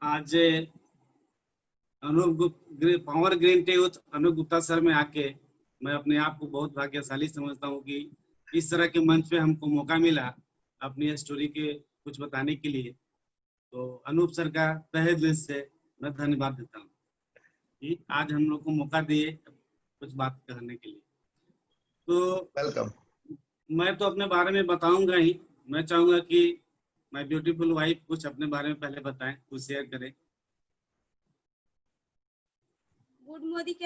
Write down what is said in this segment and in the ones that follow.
आज power green tea youth Anoop Gupta sir में आके मैं अपने आप को बहुत भाग्यशाली समझता हूँ कि इस तरह के मंच पे हमको मौका मिला अपनी स्टोरी के कुछ बताने के लिए। तो अनूप सर का तहे दिल से मैं धन्यवाद देता हूँ कि आज हम लोग को मौका दिए कुछ बात करने के लिए। तो वेलकम। मैं तो अपने बारे में बताऊंगा ही। मैं चाहूंगा कि माय ब्यूटीफुल वाइफ कुछ अपने बारे में पहले बताएं, कुछ शेयर करें। Good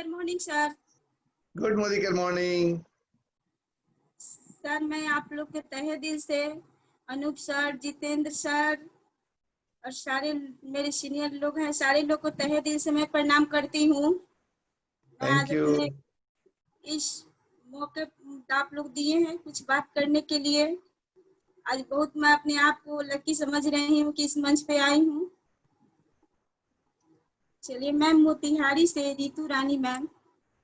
morning sir. Good morning sir मैं आप लोग के तहे दिल से अनूप सर, जितेंद्र सर और सारे मेरे सीनियर लोग हैं, सारे लोग को तहे दिल से मैं प्रणाम करती हूँ। Thank you. इस मौके आप लोग दिए हैं कुछ बात करने के लिए। आज बहुत मैं अपने आप को लकी समझ रही हूँ कि इस मंच पे आई हूँ। चलिए, मैम मोतिहारी से रितु रानी मैम,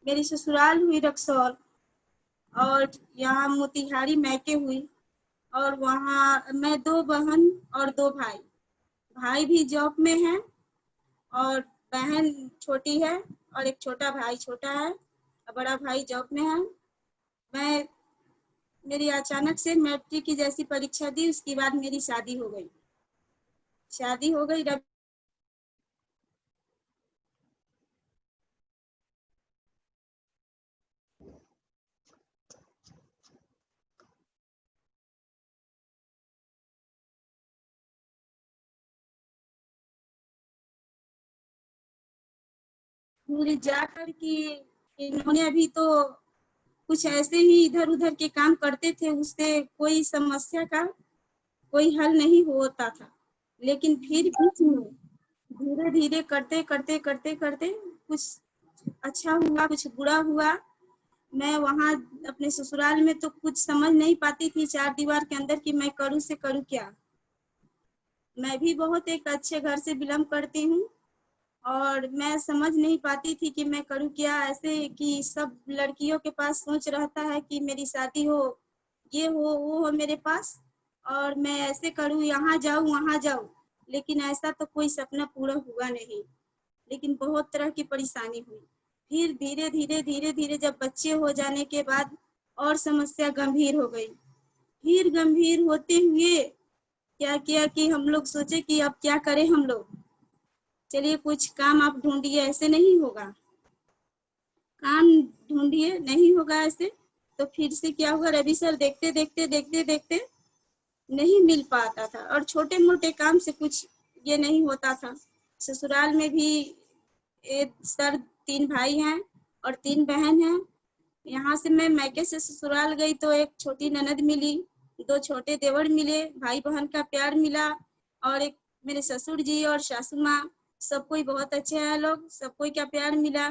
मेरी ससुराल हुई रक्सौल और यहाँ मोतिहारी मैके हुई। और वहाँ मैं 2 बहन और 2 भाई। भाई भी जॉब में है और बहन छोटी है और एक छोटा भाई छोटा है और बड़ा भाई जॉब में है। मेरी अचानक से मैट्रिक की जैसी परीक्षा दी, उसके बाद मेरी शादी हो गई। पूरी जाकर कि इन्होंने अभी तो कुछ ऐसे ही इधर उधर के काम करते थे, उससे कोई समस्या का कोई हल नहीं होता था। लेकिन फिर बीच में धीरे धीरे करते करते करते करते कुछ अच्छा हुआ, कुछ बुरा हुआ। मैं वहाँ अपने ससुराल में तो कुछ समझ नहीं पाती थी 4 दीवार के अंदर कि मैं करूँ से करूँ क्या। मैं भी बहुत एक अच्छे घर से बिलोंग करती हूँ और मैं समझ नहीं पाती थी कि मैं करूँ क्या। ऐसे कि सब लड़कियों के पास सोच रहता है कि मेरी शादी हो, ये हो, वो हो मेरे पास, और मैं ऐसे करूँ, यहाँ जाऊँ वहाँ जाऊँ। लेकिन ऐसा तो कोई सपना पूरा हुआ नहीं। लेकिन बहुत तरह की परेशानी हुई। फिर धीरे धीरे धीरे धीरे जब बच्चे हो जाने के बाद और समस्या गंभीर हो गई। फिर गंभीर होते हुए क्या किया कि हम लोग सोचे कि अब क्या करें हम लोग। चलिए कुछ काम आप ढूंढिए, ऐसे नहीं होगा, काम ढूंढिए, नहीं होगा ऐसे। तो फिर से क्या हुआ, रवि सर देखते देखते देखते देखते नहीं मिल पाता था और छोटे मोटे काम से कुछ ये नहीं होता था। ससुराल में भी सर 3 भाई हैं और 3 बहन हैं। यहाँ से मैं मैके से ससुराल गई तो एक छोटी ननद मिली, 2 छोटे देवर मिले, भाई बहन का प्यार मिला और एक मेरे ससुर जी और सासू माँ, सब कोई बहुत अच्छे हैं लोग, सब कोई का प्यार मिला।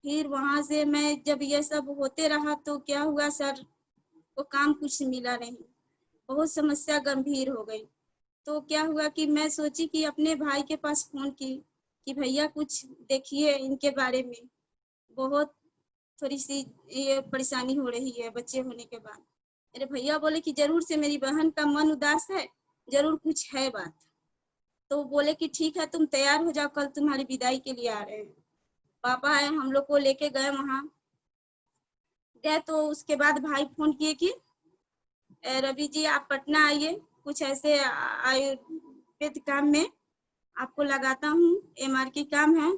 फिर वहां से मैं जब ये सब होते रहा तो क्या हुआ सर को काम कुछ मिला नहीं, बहुत समस्या गंभीर हो गई। तो क्या हुआ कि मैं सोची कि अपने भाई के पास फोन की कि भैया कुछ देखिए इनके बारे में, बहुत थोड़ी सी ये परेशानी हो रही है बच्चे होने के बाद। मेरे भैया बोले कि जरूर से मेरी बहन का मन उदास है, जरूर कुछ है बात। तो बोले कि ठीक है, तुम तैयार हो जाओ, कल तुम्हारी विदाई के लिए आ रहे हैं। पापा है, हम लोग को लेके गए, वहां गए तो उसके बाद भाई फोन किए कि रवि जी आप पटना आइए, कुछ ऐसे आयुर्वेद काम में आपको लगाता हूँ, MR की काम है।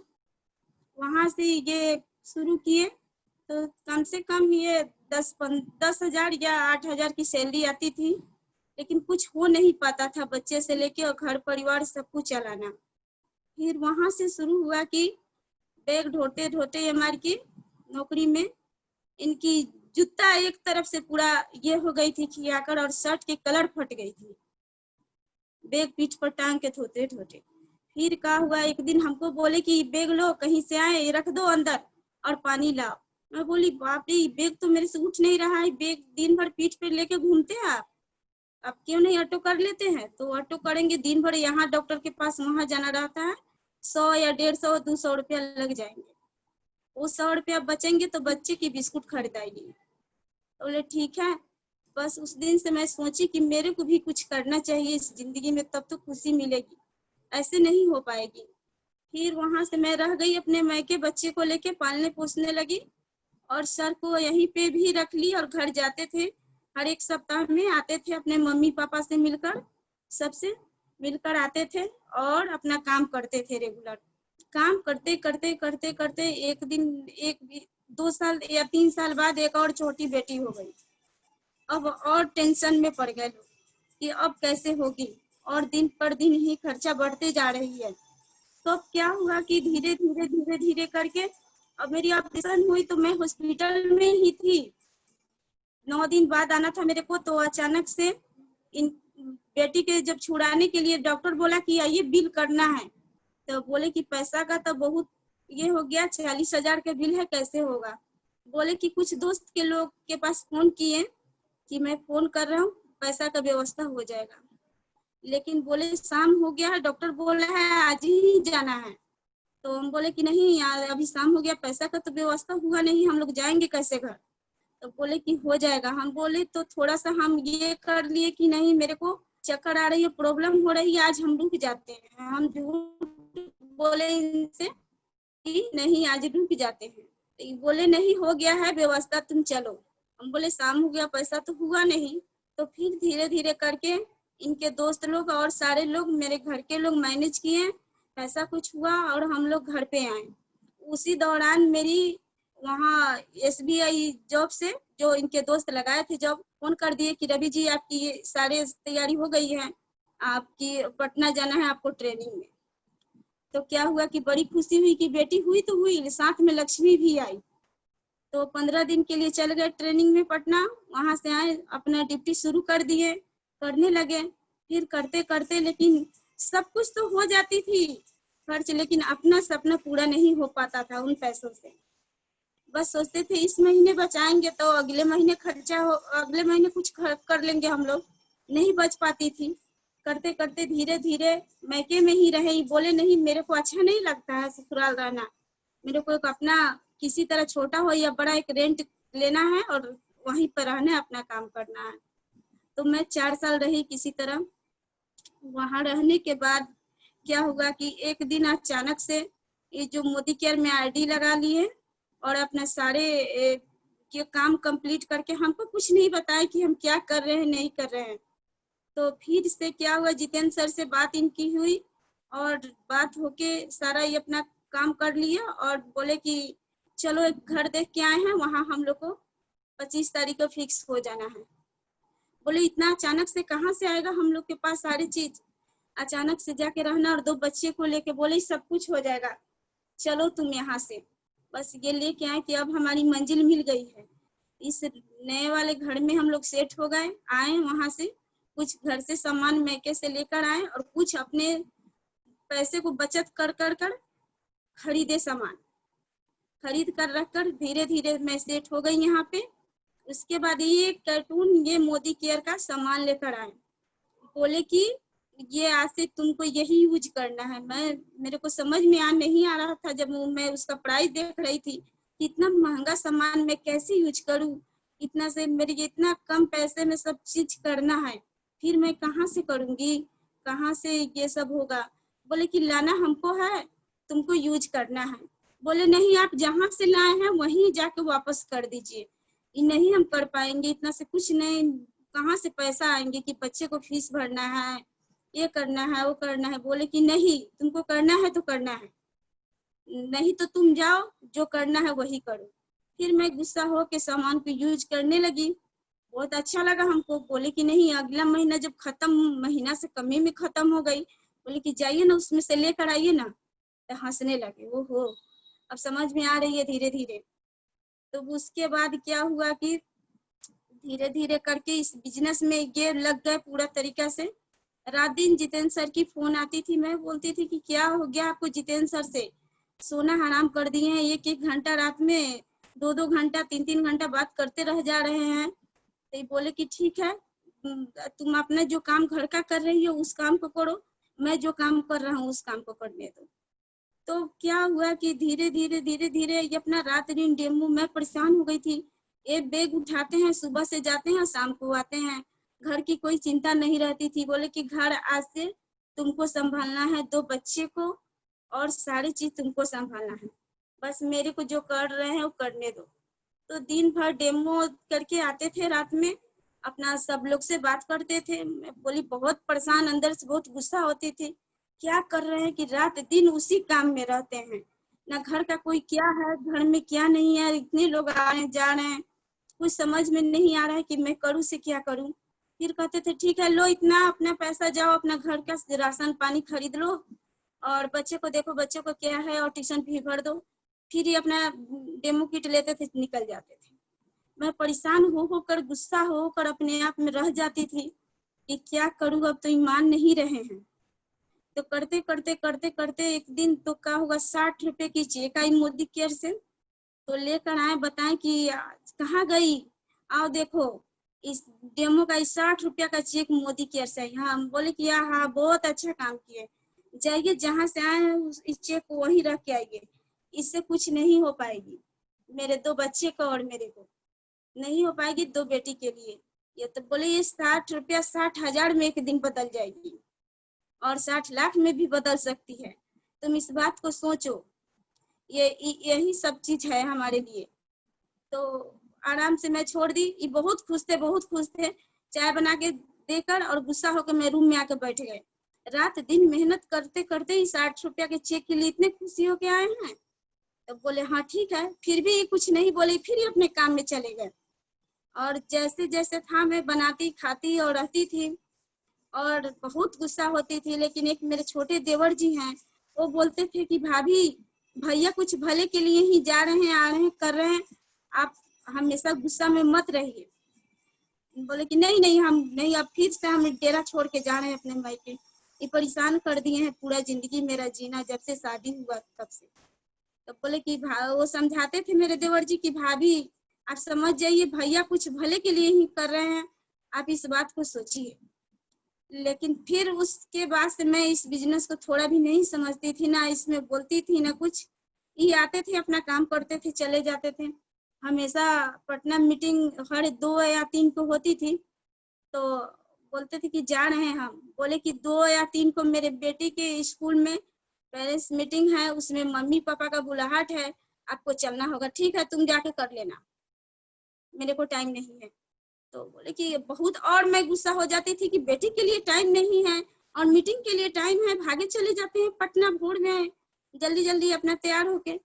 वहां से ये शुरू किए तो कम से कम ये 10,000 या 8,000 की सैलरी आती थी, लेकिन कुछ हो नहीं पाता था बच्चे से लेके और घर परिवार सब कुछ चलाना। फिर वहां से शुरू हुआ कि बैग ढोते ढोते MR की नौकरी में इनकी जूता एक तरफ से पूरा ये हो गई थी खियाकर और शर्ट के कलर फट गई थी, बैग पीठ पर टांग के धोते धोते। फिर क्या हुआ, एक दिन हमको बोले कि बैग लो, कहीं से आए, रख दो अंदर और पानी लाओ। मैं बोली बाप रे, बैग तो मेरे से उठ नहीं रहा है, बैग दिन भर पीठ पे लेके घूमते हैं आप क्यों नहीं ऑटो कर लेते हैं? तो ऑटो करेंगे, दिन भर यहाँ डॉक्टर के पास वहां जाना रहता है, 100 या 150 200 रुपया लग जाएंगे। वो 100 रुपया बचेंगे तो बच्चे की बिस्कुट खरीदाएगी। तो बोले ठीक है। बस उस दिन से मैं सोची कि मेरे को भी कुछ करना चाहिए इस जिंदगी में, तब तो खुशी मिलेगी। ऐसे नहीं हो पाएगी। फिर वहां से मैं रह गई, अपने मायके बच्चे को लेके पालने पोसने लगी और सर को यहीं पे भी रख ली और घर जाते थे। हर एक सप्ताह में आते थे, अपने मम्मी पापा से मिलकर, सबसे मिलकर आते थे और अपना काम करते थे रेगुलर। काम करते करते करते करते एक दिन, 2 साल या 3 साल बाद एक और छोटी बेटी हो गई। अब और टेंशन में पड़ गए लोग कि अब कैसे होगी, और दिन पर दिन ही खर्चा बढ़ते जा रही है। तो अब क्या हुआ कि धीरे धीरे धीरे धीरे करके अब मेरी ऑपरेशन हुई तो मैं हॉस्पिटल में ही थी। 9 दिन बाद आना था मेरे को, तो अचानक से इन बेटी के जब छुड़ाने के लिए डॉक्टर बोला कि आइए बिल करना है, तो बोले कि पैसा का तो बहुत ये हो गया, 40,000 का बिल है, कैसे होगा। बोले कि कुछ दोस्त के लोग के पास फोन किए कि मैं फोन कर रहा हूँ, पैसा का व्यवस्था हो जाएगा। लेकिन बोले शाम हो गया है, डॉक्टर बोला है आज ही जाना है। तो हम बोले कि नहीं यार, अभी शाम हो गया, पैसा का तो व्यवस्था हुआ नहीं, हम लोग जाएंगे कैसे घर। तो बोले कि हो जाएगा। हम बोले तो थोड़ा सा हम ये कर लिए कि नहीं, मेरे को चक्कर आ रही है, प्रॉब्लम हो रही है, आज हम रुक जाते हैं। हम झूठ बोले इनसे कि नहीं आज रुक जाते हैं। तो बोले नहीं हो गया है व्यवस्था, तुम चलो। हम बोले शाम हो गया, पैसा तो हुआ नहीं। तो फिर धीरे धीरे करके इनके दोस्त लोग और सारे लोग, मेरे घर के लोग मैनेज किए, पैसा कुछ हुआ और हम लोग घर पे आए। उसी दौरान मेरी वहाँ SBI जॉब से जो इनके दोस्त लगाए थे जॉब, फोन कर दिए कि रवि जी आपकी ये सारे तैयारी हो गई है, आपकी पटना जाना है आपको ट्रेनिंग में। तो क्या हुआ कि बड़ी खुशी हुई कि बेटी हुई तो हुई, साथ में लक्ष्मी भी आई। तो 15 दिन के लिए चल गए ट्रेनिंग में पटना। वहां से आए, अपना ड्यूटी शुरू कर दिए, करने लगे। फिर करते करते लेकिन सब कुछ तो हो जाती थी खर्च, लेकिन अपना सपना पूरा नहीं हो पाता था उन पैसों से। बस सोचते थे इस महीने बचाएंगे तो अगले महीने खर्चा हो, अगले महीने कुछ कर लेंगे हम लोग। नहीं बच पाती थी। करते करते धीरे धीरे मैके में ही रहे। बोले नहीं, मेरे को अच्छा नहीं लगता है ससुराल रहना, मेरे को एक अपना किसी तरह छोटा हो या बड़ा एक रेंट लेना है और वहीं पर रहना है, अपना काम करना है। तो मैं 4 साल रही किसी तरह। वहां रहने के बाद क्या हुआ कि एक दिन अचानक से ये जो मोदी केयर में ID लगा लिए और अपना सारे के काम कंप्लीट करके हमको कुछ नहीं बताया कि हम क्या कर रहे हैं नहीं कर रहे हैं। तो फिर से क्या हुआ, जितेंद्र सर से बात इनकी हुई और बात होके सारा ये अपना काम कर लिया और बोले कि चलो एक घर देख के आए हैं, वहां हम लोग को 25 तारीख को फिक्स हो जाना है। बोले इतना अचानक से कहाँ से आएगा हम लोग के पास सारी चीज, अचानक से जाके रहना और 2 बच्चे को लेके। बोले सब कुछ हो जाएगा, चलो तुम यहाँ से। बस ये लेके आए कि अब हमारी मंजिल मिल गई है। इस नए वाले घर में हम लोग सेट हो गए। आए वहां से कुछ घर से सामान मैके से लेकर आए और कुछ अपने पैसे को बचत कर कर कर खरीदे, सामान खरीद कर रख कर धीरे धीरे मैं सेट हो गई यहाँ पे। उसके बाद ये कार्टून, ये मोदी केयर का सामान लेकर आए। बोले कि ये आज से तुमको यही यूज करना है। मेरे को समझ में नहीं आ रहा था जब मैं उसका प्राइस देख रही थी, इतना महंगा सामान मैं कैसे यूज करूं, इतना से मेरे इतना कम पैसे में सब चीज करना है, फिर मैं कहाँ से करूंगी, कहाँ से ये सब होगा। बोले कि लाना हमको है, तुमको यूज करना है। बोले नहीं, आप जहाँ से लाए हैं वहीं जाके वापस कर दीजिए, नहीं हम कर पाएंगे, इतना से कुछ नहीं, कहाँ से पैसा आएंगे कि बच्चे को फीस भरना है, ये करना है, वो करना है। बोले कि नहीं, तुमको करना है तो करना है, नहीं तो तुम जाओ, जो करना है वही करो। फिर मैं गुस्सा हो के सामान को यूज करने लगी। बहुत अच्छा लगा हमको। बोले कि नहीं, अगला महीना जब खत्म, महीना से कमी में खत्म हो गई, बोले कि जाइए ना उसमें से लेकर आइए ना। तो हंसने लगे, वो हो अब समझ में आ रही है धीरे धीरे। तो उसके बाद क्या हुआ कि धीरे धीरे करके इस बिजनेस में ये लग गए पूरा तरीका से। रात दिन जितेंद्र सर की फोन आती थी, मैं बोलती थी कि क्या हो गया आपको जितेंद्र सर से, सोना हराम कर दिए हैं, 1-1 घंटा रात में 2-2 घंटा 3-3 घंटा बात करते रह जा रहे हैं। तो बोले कि ठीक है, तुम अपना जो काम घर का कर रही हो उस काम को करो, मैं जो काम कर रहा हूँ उस काम को करने दो। तो क्या हुआ कि धीरे धीरे धीरे धीरे ये अपना रात दिन डेमो, मैं परेशान हो गई थी। एक बैग उठाते हैं, सुबह से जाते हैं, शाम को आते हैं, घर की कोई चिंता नहीं रहती थी। बोले कि घर आज से तुमको संभालना है, 2 बच्चे को और सारी चीज तुमको संभालना है, बस मेरे को जो कर रहे हैं वो करने दो। तो दिन भर डेमो करके आते थे, रात में अपना सब लोग से बात करते थे। मैं बोली बहुत परेशान, अंदर से बहुत गुस्सा होती थी, क्या कर रहे हैं कि रात दिन उसी काम में रहते हैं, ना घर का कोई क्या है, घर में क्या नहीं है, इतने लोग आ रहे हैं जा रहे हैं, कुछ समझ में नहीं आ रहा है कि मैं करूँ से क्या करूँ। फिर कहते थे ठीक है लो इतना अपना पैसा, जाओ अपना घर का राशन पानी खरीद लो और बच्चे को देखो बच्चे को क्या है और ट्यूशन फी भर दो। फिर ही अपना डेमो किट लेते थे, निकल जाते थे। मैं परेशान होकर गुस्सा होकर अपने आप में रह जाती थी कि क्या करूँ, अब तो ईमान नहीं रहे हैं। तो करते करते करते करते एक दिन तो क्या होगा, 60 रुपए की चेक आई मोदी केयर से, तो लेकर आए, बताएं कि कहाँ गई, आओ देखो इस डेमो का 60 रुपया का चेक मोदी केयर से आई। हाँ, हम बोले कि हाँ बहुत अच्छा काम किए, जाइए जहाँ से आए हैं इस चेक को वहीं रख के आइए, इससे कुछ नहीं हो पाएगी, मेरे 2 बच्चे को और मेरे को नहीं हो पाएगी, 2 बेटी के लिए। ये तो बोले ये 60 रुपया 60,000 में एक दिन बदल जाएगी और 60 लाख में भी बदल सकती है, तुम इस बात को सोचो। यही सब चीज है हमारे लिए। तो आराम से मैं छोड़ दी। ये बहुत खुश थे, चाय बना के देकर और गुस्सा होकर मैं रूम में आके बैठ गए। रात दिन मेहनत करते करते ही 60 रुपया के चेक के लिए इतने खुशी होके आए हैं। तो बोले हाँ ठीक है, फिर भी कुछ नहीं बोले, फिर ही अपने काम में चले गए। और जैसे जैसे था मैं बनाती खाती और रहती थी और बहुत गुस्सा होती थी। लेकिन एक मेरे छोटे देवर जी हैं, वो बोलते थे कि भाभी भैया कुछ भले के लिए ही जा रहे हैं, आ रहे हैं, कर रहे हैं, आप हमेशा गुस्सा में मत रहिए। बोले कि नहीं नहीं हम नहीं, अब फिर से हम डेरा छोड़ के जा रहे हैं अपने मायके, ये परेशान कर दिए हैं पूरा जिंदगी मेरा जीना जब से शादी हुआ तब से। तो बोले कि वो समझाते थे मेरे देवर जी की भाभी आप समझ जाइए, भैया कुछ भले के लिए ही कर रहे हैं, आप इस बात को सोचिए। लेकिन फिर उसके बाद से मैं इस बिजनेस को थोड़ा भी नहीं समझती थी, ना इसमें बोलती थी ना कुछ। ये आते थे अपना काम करते थे चले जाते थे। हमेशा पटना मीटिंग हर 2 या 3 को होती थी, तो बोलते थे कि जा रहे हैं हम। बोले कि 2 या 3 को मेरे बेटी के स्कूल में पेरेंट्स मीटिंग है, उसमें मम्मी पापा का बुलाहट है, आपको चलना होगा। ठीक है तुम जाके कर लेना, मेरे को टाइम नहीं है। तो बोले कि बहुत, और मैं गुस्सा हो जाती थी कि बेटी के लिए टाइम नहीं है और मीटिंग के लिए टाइम है, भागे चले जाते हैं पटना भोर में जल्दी जल्दी अपना तैयार होके।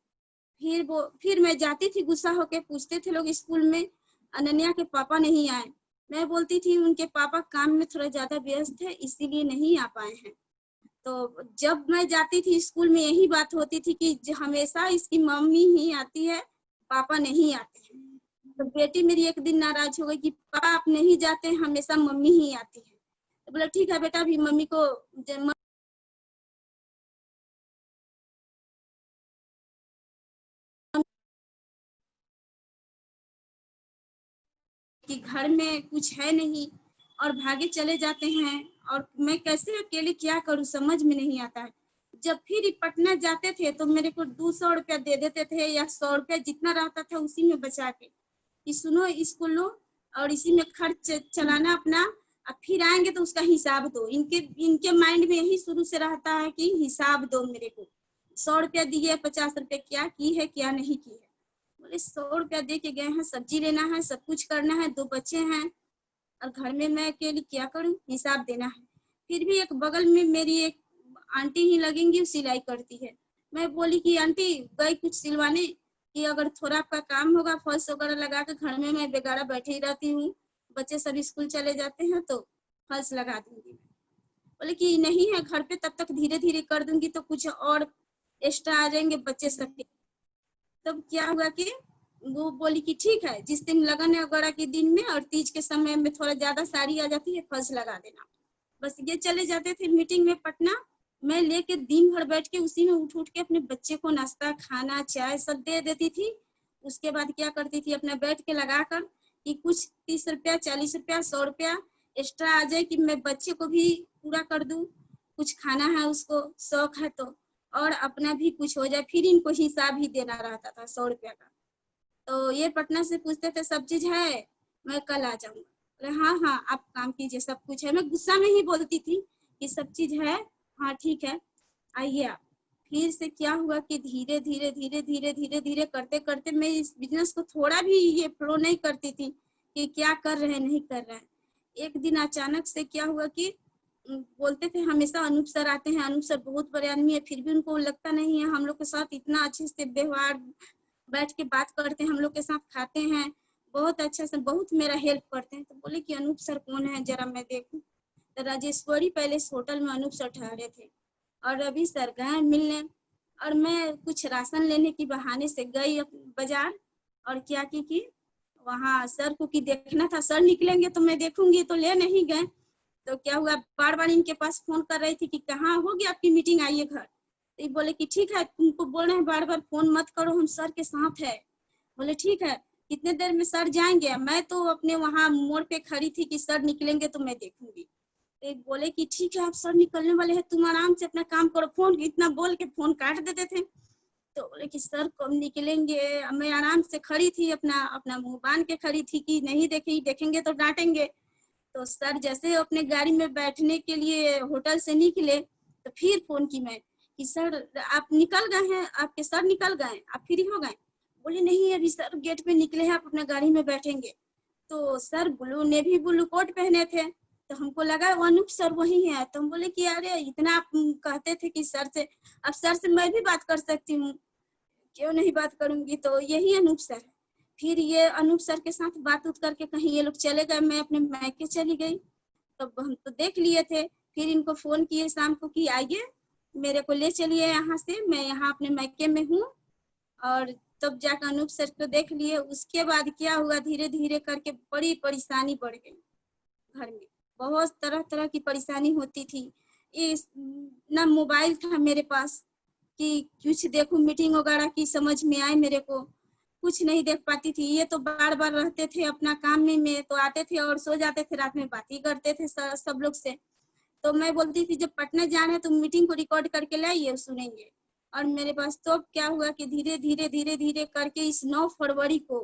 फिर मैं जाती थी गुस्सा होके, पूछते थे लोग स्कूल में अनन्या के पापा नहीं आए। मैं बोलती थी उनके पापा काम में थोड़ा ज्यादा व्यस्त है इसीलिए नहीं आ पाए हैं। तो जब मैं जाती थी स्कूल में यही बात होती थी कि हमेशा इसकी मम्मी ही आती है, पापा नहीं आते हैं। तो बेटी मेरी एक दिन नाराज हो गई कि पापा आप नहीं जाते, हमेशा मम्मी ही आती है। तो बोला ठीक है बेटा, अभी मम्मी को कि घर में कुछ है नहीं और भागे चले जाते हैं और मैं कैसे अकेले क्या करूं समझ में नहीं आता है। जब फिर पटना जाते थे तो मेरे को 200 रुपया दे देते थे या 100 रुपया जितना रहता था उसी में बचा के कि सुनो इसको लो और इसी में खर्च चलाना अपना, अब फिर आएंगे तो उसका हिसाब दो। इनके माइंड में यही शुरू से रहता है कि हिसाब दो मेरे को। 100 रुपया दिए, 50 रुपया क्या की है क्या नहीं की है। बोले 100 रुपया दे के गए हैं, सब्जी लेना है, सब कुछ करना है, 2 बच्चे हैं और घर में मैं अकेले क्या करूं, हिसाब देना है। फिर भी एक बगल में मेरी एक आंटी ही लगेंगी, सिलाई करती है। मैं बोली कि आंटी गई कुछ सिलवाने कि अगर थोड़ा आपका काम होगा फॉल्स वगैरह लगा के, घर में मैं बेगारा बैठी ही रहती हूँ, बच्चे सभी स्कूल चले जाते हैं तो फॉल्स लगा दूंगी। बोले कि नहीं है घर पे, तब तक धीरे धीरे कर दूंगी तो कुछ और एक्स्ट्रा आ जाएंगे बच्चे सबके। तब क्या हुआ कि वो बोली कि ठीक है जिस दिन लगन वगैरह के दिन में और तीज के समय में थोड़ा ज्यादा साड़ी आ जाती है फॉल्स लगा देना। बस ये चले जाते थे मीटिंग में पटना, मैं लेके दिन भर बैठ के उसी में उठ के अपने बच्चे को नाश्ता खाना चाय सब दे देती थी। उसके बाद क्या करती थी अपना बैठ के लगाकर कि कुछ 30 रुपया 40 रुपया 100 रुपया एक्स्ट्रा आ जाए कि मैं बच्चे को भी पूरा कर दूं, कुछ खाना है उसको शौक है तो, और अपना भी कुछ हो जाए। फिर इनको हिसाब ही देना रहता था 100 रुपया का। तो ये पटना से पूछते थे सब चीज है, मैं कल आ जाऊंगा। हाँ हाँ आप काम कीजिए सब कुछ है। मैं गुस्सा में ही बोलती थी कि सब चीज है हाँ ठीक है आइए आप। फिर से क्या हुआ कि धीरे धीरे धीरे धीरे धीरे धीरे करते करते मैं इस बिजनेस को थोड़ा भी ये फ्लो नहीं करती थी कि क्या कर रहे हैं नहीं कर रहे हैं। एक दिन अचानक से क्या हुआ कि बोलते थे हमेशा अनूप सर आते हैं, अनूप सर बहुत बड़े आदमी है, फिर भी उनको लगता नहीं है हम लोग के साथ इतना अच्छे से व्यवहार, बैठ के बात करते हैं, हम लोग के साथ खाते हैं, बहुत अच्छा से बहुत मेरा हेल्प करते हैं। तो बोले कि अनूप सर कौन है जरा मैं देखूं। तो राजेश्वरी पैलेस होटल में अनूप सर ठहरे थे और रवि सर गए मिलने, और मैं कुछ राशन लेने की बहाने से गई बाजार और क्या की वहाँ सर को कि देखना था, सर निकलेंगे तो मैं देखूंगी, तो ले नहीं गए। तो क्या हुआ बार बार इनके पास फोन कर रही थी कि कहाँ होगी आपकी मीटिंग, आइए घर। तो बोले कि ठीक है तुमको बोल रहे हैं बार बार फोन मत करो, हम सर के साथ है। बोले ठीक है कितने देर में सर जाएंगे। मैं तो अपने वहाँ मोड़ पे खड़ी थी कि सर निकलेंगे तो मैं देखूंगी। तो बोले कि ठीक है आप सर निकलने वाले हैं, तुम आराम से अपना काम करो। फोन इतना बोल के फोन काट देते थे। तो बोले कि सर कब निकलेंगे। मैं आराम से खड़ी थी, अपना मुंह बांध के खड़ी थी कि नहीं देखेंगे तो डांटेंगे। तो सर जैसे अपने गाड़ी में बैठने के लिए होटल से निकले तो फिर फोन की मैं कि सर आप निकल गए हैं, आपके सर निकल गए, आप फ्री हो गए। बोले नहीं अभी सर गेट पे निकले हैं, आप अपना गाड़ी में बैठेंगे। तो सर नेवी ब्लू कोट पहने थे, तो हमको लगा वो अनूप सर वही है। तो हम बोले कि अरे इतना आप कहते थे कि सर से, अब सर से मैं भी बात कर सकती हूँ, क्यों नहीं बात करूंगी। तो यही अनूप सर है। फिर ये अनूप सर के साथ बात उत करके कहीं ये लोग चले गए, मैं अपने मायके चली गई। तब हम तो देख लिए थे, फिर इनको फोन किए शाम को कि आइए मेरे को ले चलिए यहाँ से, मैं यहाँ अपने मायके में हूँ। और तब जाकर अनूप सर को देख लिए। उसके बाद क्या हुआ धीरे धीरे करके बड़ी परेशानी बढ़ गई घर में, बहुत तरह तरह की परेशानी होती थी। इस ना मोबाइल था मेरे पास कि कुछ देखूं मीटिंग वगैरह की समझ में आए, मेरे को कुछ नहीं देख पाती थी। ये तो बार बार रहते थे अपना काम में, तो आते थे और सो जाते थे, रात में बात ही करते थे सब लोग से। तो मैं बोलती थी जब पटना जाना है तो मीटिंग को रिकॉर्ड करके लाइए सुनेंगे। और मेरे पास तो क्या हुआ कि धीरे धीरे धीरे धीरे करके इस 9 फरवरी को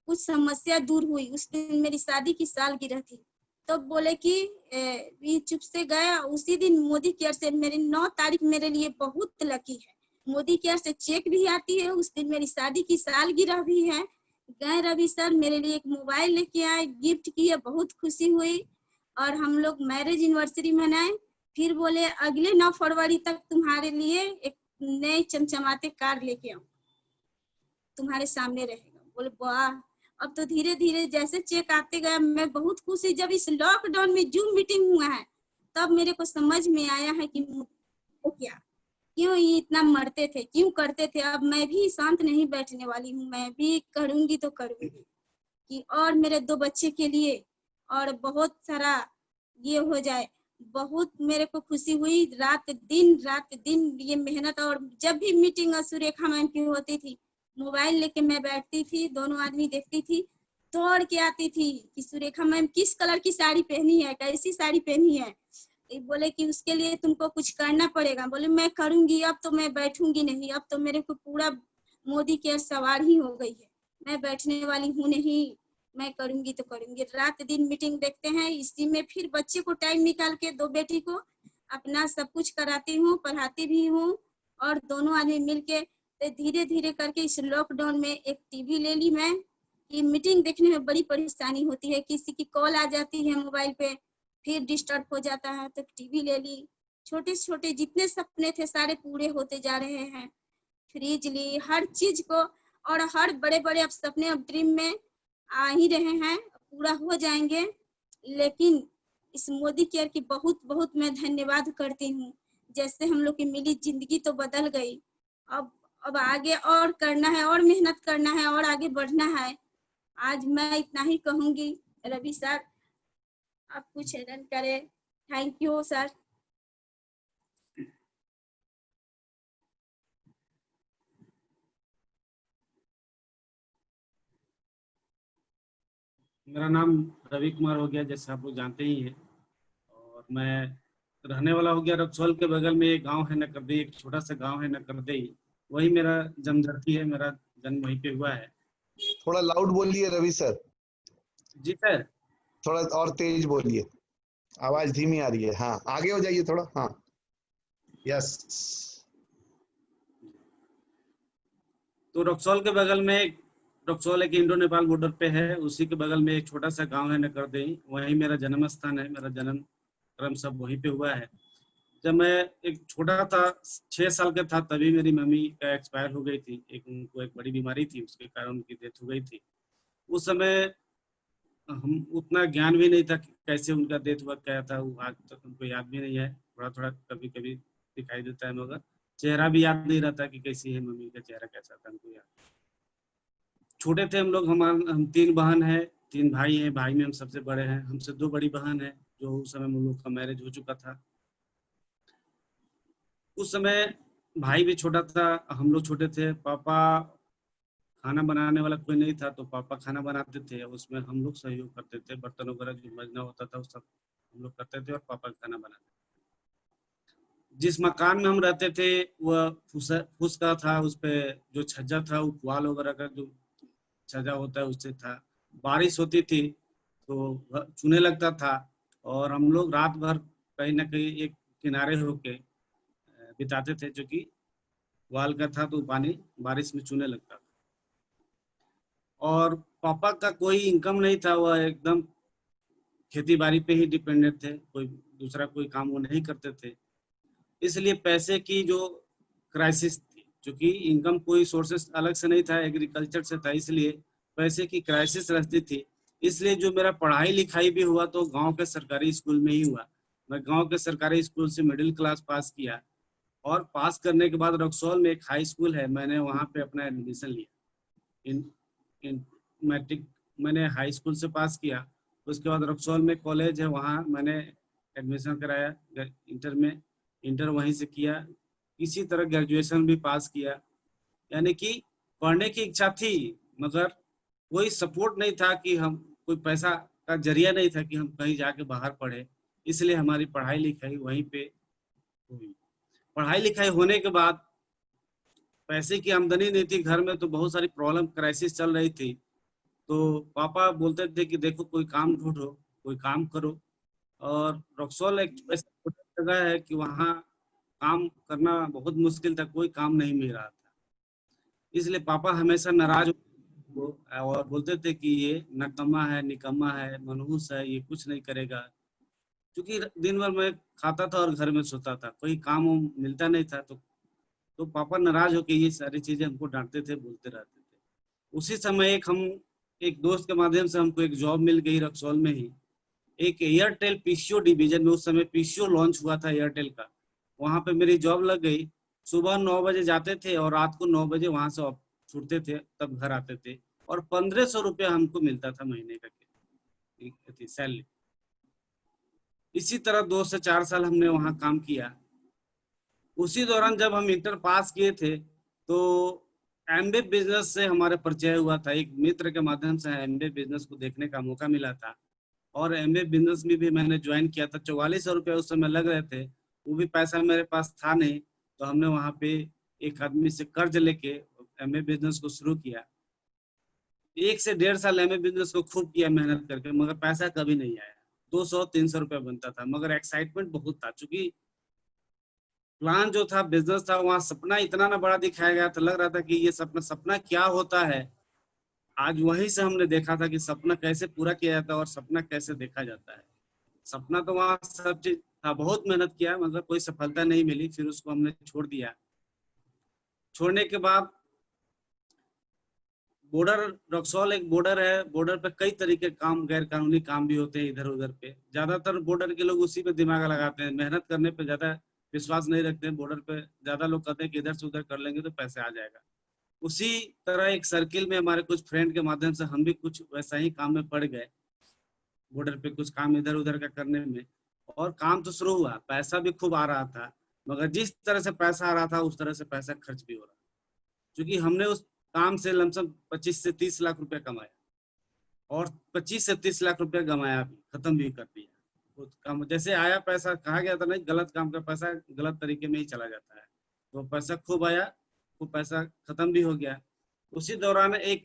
कुछ समस्या दूर हुई। उस दिन मेरी शादी की सालगिरह थी। तो बोले कि ये चुप से गया। उसी दिन मोदी केयर से मेरी 9 तारीख मेरे लिए बहुत लकी है, मोदी केयर से चेक भी आती है। उस दिन मेरी शादी की सालगिरह भी है। गए रवि सर मेरे लिए एक मोबाइल लेके आए, गिफ्ट किए, बहुत खुशी हुई और हम लोग मैरिज एनिवर्सरी मनाए। फिर बोले अगले 9 फरवरी तक तुम्हारे लिए एक नए चमचमाते कार लेके आऊं, तुम्हारे सामने रहेगा। बोले वाह। अब तो धीरे धीरे जैसे चेक आते गया मैं बहुत खुश हुई। जब इस लॉकडाउन में जूम मीटिंग हुआ है तब मेरे को समझ में आया है कि क्या क्यों ये इतना मरते थे, क्यों करते थे। अब मैं भी शांत नहीं बैठने वाली हूँ, मैं भी करूंगी तो करूंगी कि और मेरे 2 बच्चे के लिए और बहुत सारा ये हो जाए। बहुत मेरे को खुशी हुई, रात दिन ये मेहनत। और जब भी मीटिंग सुरेखा मैम की होती थी मोबाइल लेके मैं बैठती थी, दोनों आदमी देखती थी, दौड़ के आती थी कि सुरेखा मैम किस कलर की साड़ी पहनी है, कैसी साड़ी पहनी है। बोले कि उसके लिए तुमको कुछ करना पड़ेगा। बोले मैं करूंगी, अब तो मैं बैठूंगी नहीं, अब तो मेरे को पूरा मोदी केयर सवार ही हो गई है, मैं बैठने वाली हूँ नहीं, मैं करूंगी तो करूंगी। रात दिन मीटिंग देखते हैं, इसी में फिर बच्चे को टाइम निकाल के 2 बेटी को अपना सब कुछ कराती हूँ, पढ़ाती भी हूँ और दोनों आदमी मिलके धीरे धीरे करके इस लॉकडाउन में एक टीवी ले ली मैं कि मीटिंग देखने में बड़ी परेशानी होती है, किसी की कॉल आ जाती है मोबाइल पे फिर डिस्टर्ब हो जाता है, तो टीवी ले ली। छोटे छोटे जितने सपने थे सारे पूरे होते जा रहे हैं। फ्रिज ली, हर चीज को, और हर बड़े बड़े अब सपने अब ड्रीम में आ ही रहे हैं, पूरा हो जाएंगे। लेकिन इस मोदी केयर की बहुत बहुत मैं धन्यवाद करती हूँ। जैसे हम लोग की मिली जिंदगी तो बदल गई। अब आगे और करना है, और मेहनत करना है, और आगे बढ़ना है। आज मैं इतना ही कहूंगी। रवि सर आप कुछ रन करें। Thank you sir. मेरा नाम रवि कुमार हो गया, जैसे आप लोग जानते ही हैं। और मैं रहने वाला हो गया रक्सौल के बगल में एक गांव है नकरदई, एक छोटा सा गांव है नकरदई, वही मेरा जन्मधरती है, मेरा जन्म वहीं पे हुआ है। थोड़ा लाउड बोलिए रवि सर, जी सर। थोड़ा और तेज बोलिए, आवाज धीमी आ रही है। हाँ आगे हो जाइए थोड़ा। हाँ यस। तो रक्सौल के बगल में, रक्सौल एक इंडो नेपाल बॉर्डर पे है, उसी के बगल में एक छोटा सा गांव है नकरदेही, वहीं मेरा जन्म स्थान है, मेरा जन्म क्रम सब वहीं पे हुआ है। जब मैं एक छोटा था, 6 साल का था, तभी मेरी मम्मी का एक्सपायर हो गई थी। उनको एक बड़ी बीमारी थी, उसके कारण उनकी डेथ हो गई थी। उस समय हम उतना ज्ञान भी नहीं था कि कैसे उनका डेथ हुआ, क्या था, वो आज तक हमको याद भी नहीं है। थोड़ा थोड़ा कभी कभी दिखाई देता है, मगर चेहरा भी याद नहीं रहता कि कैसी है मम्मी का चेहरा, कैसा था हमको याद। छोटे थे हम लोग, हम 3 बहन हैं, 3 भाई हैं। भाई में हम सबसे बड़े हैं, हमसे 2 बड़ी बहन है, जो उस समय हम लोग का मैरिज हो चुका था। उस समय भाई भी छोटा था, हम लोग छोटे थे। पापा, खाना बनाने वाला कोई नहीं था, तो पापा खाना बनाते थे, उसमें हम लोग सहयोग करते थे। बर्तन वगैरह जो मजना होता था वो सब हम लोग करते थे, और पापा खाना बनाते थे। जिस मकान में हम रहते थे वह फूस का था, उस पे जो छज्जा था वो पुआल वगैरह का जो छज्जा होता है उससे था। बारिश होती थी तो चूने लगता था, और हम लोग रात भर कहीं ना कहीं एक किनारे होके बिताते थे, जो कि वाल का था, तो पानी बारिश में चूने लगता था। और पापा का कोई इनकम नहीं था, वह एकदम खेती बाड़ी पे ही डिपेंडेंट थे, कोई दूसरा कोई काम वो नहीं करते थे। इसलिए पैसे की जो क्राइसिस थी, क्योंकि इनकम कोई सोर्सेस अलग से नहीं था, एग्रीकल्चर से था, इसलिए पैसे की क्राइसिस रहती थी। इसलिए जो मेरा पढ़ाई लिखाई भी हुआ तो गांव के सरकारी स्कूल में ही हुआ। मैं गांव के सरकारी स्कूल से मिडिल क्लास पास किया, और पास करने के बाद रक्सौल में एक हाई स्कूल है, मैंने वहाँ पे अपना एडमिशन लिया। इन इन मैट्रिक मैंने हाई स्कूल से पास किया। उसके बाद रक्सौल में कॉलेज है, वहाँ मैंने एडमिशन कराया इंटर में, इंटर वहीं से किया। इसी तरह ग्रेजुएशन भी पास किया। यानी कि पढ़ने की इच्छा थी, मगर कोई सपोर्ट नहीं था कि हम, कोई पैसा का जरिया नहीं था कि हम कहीं जाके बाहर पढ़े। इसलिए हमारी पढ़ाई लिखाई वहीं पे हुई। पढ़ाई लिखाई होने के बाद पैसे की आमदनी नहीं थी घर में, तो बहुत सारी प्रॉब्लम क्राइसिस चल रही थी। तो पापा बोलते थे कि देखो कोई काम ढूंढो, कोई काम करो। और रक्सौल एक ऐसा जगह है कि वहाँ काम करना बहुत मुश्किल था, कोई काम नहीं मिल रहा था। इसलिए पापा हमेशा नाराज वो और बोलते थे कि ये नकम्मा है, निकम्मा है, मनहूस है, ये कुछ नहीं करेगा। क्योंकि दिन भर मैं खाता था और घर में सोता था, कोई काम मिलता नहीं था। तो पापा नाराज होकर ये सारी चीजें हमको डांटते थे, बोलते रहते थे। उसी समय एक दोस्त के माध्यम से हमको एक जॉब मिल गई रक्सौल में ही, एक एयरटेल पीसीओ डिवीजन में। उस समय पीसीओ लॉन्च हुआ था एयरटेल का, वहां पे मेरी जॉब लग गई। सुबह 9 बजे जाते थे और रात को 9 बजे वहां से छूटते थे, तब घर आते थे। और 1500 रुपया हमको मिलता था महीने का सैलरी। इसी तरह 2 से 4 साल हमने वहां काम किया। उसी दौरान जब हम इंटर पास किए थे, तो एमबे बिजनेस से हमारे परिचय हुआ था। एक मित्र के माध्यम से एमबे बिजनेस को देखने का मौका मिला था, और एमबे बिजनेस में भी मैंने ज्वाइन किया था। 4400 रुपये उस समय लग रहे थे, वो भी पैसा मेरे पास था नहीं। तो हमने वहाँ पे एक आदमी से कर्ज लेके एमबे बिजनेस को शुरू किया। 1 से 1.5 साल एमबे बिजनेस को खूब किया मेहनत करके, मगर पैसा कभी नहीं आया। 200-300 रुपया बनता था, मगर एक्साइटमेंट बहुत था, क्योंकि प्लान जो था, बिजनेस था, वहाँ सपना इतना ना बड़ा दिखाया गया था, लग रहा था कि ये सपना सपना क्या होता है। आज वहीं से हमने देखा था कि सपना कैसे पूरा किया जाता है और सपना कैसे देखा जाता है। सपना तो वहाँ सब चीज था, बहुत मेहनत किया, मगर कोई सफलता नहीं मिली। फिर उसको हमने छोड़ दिया। छोड़ने के बाद बॉर्डर, रक्सौल एक बॉर्डर है, बॉर्डर पे कई तरीके काम, गैर कानूनी काम भी होते हैं इधर उधर पे। ज्यादातर बॉर्डर के लोग उसी पे दिमाग लगाते हैं, मेहनत करने पे ज्यादा विश्वास नहीं रखते हैं। बॉर्डर पे ज्यादा लोग कहते हैं कि इधर से उधर कर लेंगे तो पैसे आ जाएगा। उसी तरह एक सर्किल में हमारे कुछ फ्रेंड के माध्यम से हम भी कुछ वैसा ही काम में पड़ गए, बॉर्डर पे कुछ काम इधर उधर का करने में। और काम तो शुरू हुआ, पैसा भी खूब आ रहा था, मगर जिस तरह से पैसा आ रहा था उस तरह से पैसा खर्च भी हो रहा था। क्योंकि हमने उस काम से लमसम 25 से 30 लाख रुपया कमाया, और 25 से 30 लाख रुपया गमाया भी, खत्म भी कर दिया। तो काम जैसे आया पैसा, कहा गया था नहीं, गलत काम का पैसा गलत तरीके में ही चला जाता है। तो पैसा खूब आया, वो पैसा खत्म भी हो गया। उसी दौरान एक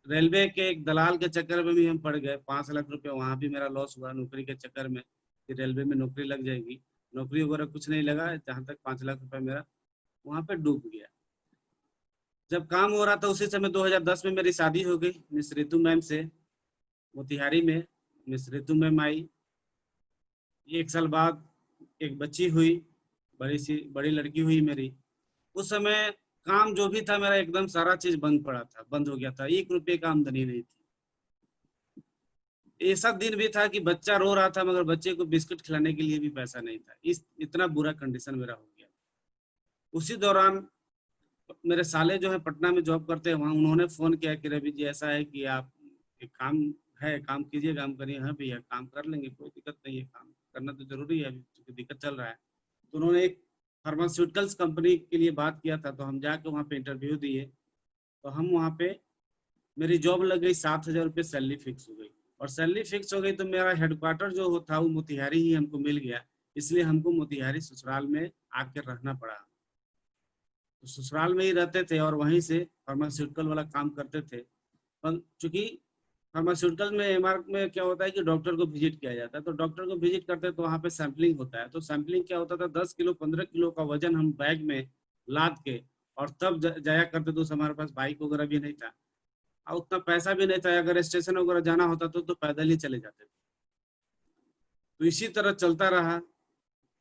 रेलवे के एक दलाल के चक्कर में भी हम पड़ गए। 5 लाख रुपया वहां भी मेरा लॉस हुआ नौकरी के चक्कर में, कि रेलवे में नौकरी लग जाएगी। नौकरी वगैरह कुछ नहीं लगा, जहाँ तक 5 लाख रुपए मेरा वहाँ पे डूब गया। जब काम हो रहा था उसी समय 2010 में मेरी शादी हो गई मिस रितु मैम से, मोतिहारी में मिस रितु मैम आई। 1 साल बाद एक बच्ची हुई, बड़ी लड़की हुई मेरी। उस समय काम जो भी था मेरा एकदम सारा चीज बंद पड़ा था, बंद हो गया था, 1 रुपये का आमदनी नहीं थी। ऐसा दिन भी था कि बच्चा रो रहा था मगर बच्चे को बिस्कुट खिलाने के लिए भी पैसा नहीं था। इतना बुरा कंडीशन मेरा हो गया। उसी दौरान मेरे साले जो है पटना में जॉब करते हैं, वहाँ उन्होंने फोन किया कि रवि जी ऐसा है कि आप एक काम है, काम कीजिए, काम करिए। हाँ भैया काम कर लेंगे, कोई दिक्कत नहीं है, काम करना तो जरूरी है, अभी क्योंकि दिक्कत चल रहा है। तो उन्होंने एक फार्मास्यूटिकल्स कंपनी के लिए बात किया था, तो हम जाके वहाँ पे इंटरव्यू दिए। तो हम वहाँ पे, मेरी जॉब लग गई, 7,000 रुपये सैलरी फिक्स हो गई। और सैलरी फिक्स हो गई तो मेरा हेडक्वार्टर जो था वो मोतिहारी ही हमको मिल गया, इसलिए हमको मोतिहारी ससुराल में आकर रहना पड़ा। तो ससुराल में ही रहते थे और वहीं से फार्मास्यूटिकल वाला काम करते थे। पर चूंकि फार्मास्यूटिकल में एमआर में क्या होता है कि डॉक्टर को विजिट किया जाता है, तो डॉक्टर को विजिट करते हैं तो वहाँ पे सैंपलिंग होता है। तो सैंपलिंग क्या होता था, 10 किलो 15 किलो का वजन हम बैग में लाद के और तब जाया करते। तो हमारे पास बाइक वगैरह भी नहीं था और उतना पैसा भी नहीं था, अगर स्टेशन वगैरह जाना होता तो पैदल ही चले जाते थे। तो इसी तरह चलता रहा।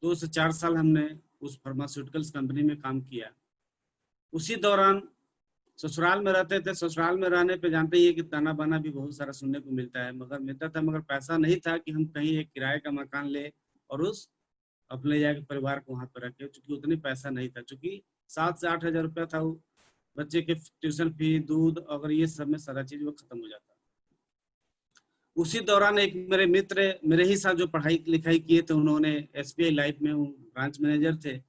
2 से 4 साल हमने उस फार्मास्यूटिकल्स कंपनी में काम किया। उसी दौरान ससुराल में रहते थे। ससुराल में रहने पे जानते ही है कि ताना बाना भी बहुत सारा सुनने को मिलता है, मगर मिलता था, मगर पैसा नहीं था कि हम कहीं एक किराए का मकान ले और उस अपने जाके परिवार को वहां पर रखे, क्योंकि उतनी पैसा नहीं था। चूंकि 7 से 8 हजार रुपया था, वो बच्चे के ट्यूशन फी, दूध और ये सब में सारा चीज वो खत्म हो जाता। उसी दौरान एक मेरे मित्र मेरे ही साथ जो पढ़ाई लिखाई किए थे, उन्होंने एसबीआई लाइफ में, वो ब्रांच मैनेजर थे,